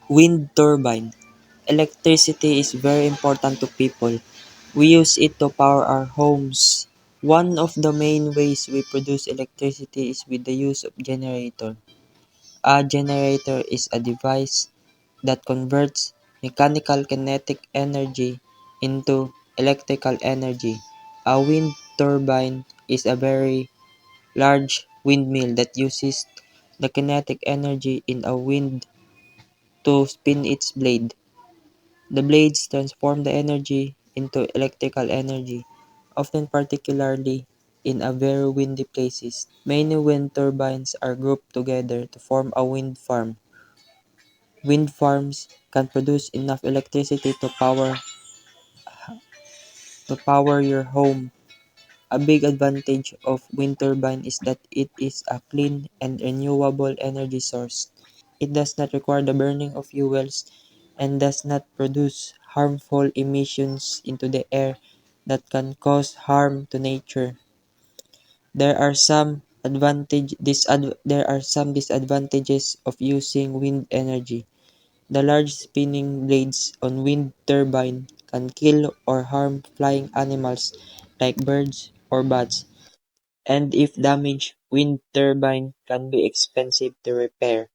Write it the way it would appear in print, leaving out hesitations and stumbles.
Wind turbine. Electricity is very important to people. We use it to power our homes. One of the main ways we produce electricity is with the use of generator. A generator is a device that converts mechanical kinetic energy into electrical energy. A wind turbine is a very large windmill that uses the kinetic energy in a wind to spin its blade. The blades transform the energy into electrical energy, often particularly in a very windy places. Many wind turbines are grouped together to form a wind farm. Wind farms can produce enough electricity to power your home. A big advantage of wind turbine is that it is a clean and renewable energy source. It does not require the burning of fuels and does not produce harmful emissions into the air that can cause harm to nature. There are some disadvantages of using wind energy. The large spinning blades on wind turbine can kill or harm flying animals like birds or bats, and if damaged, wind turbine can be expensive to repair.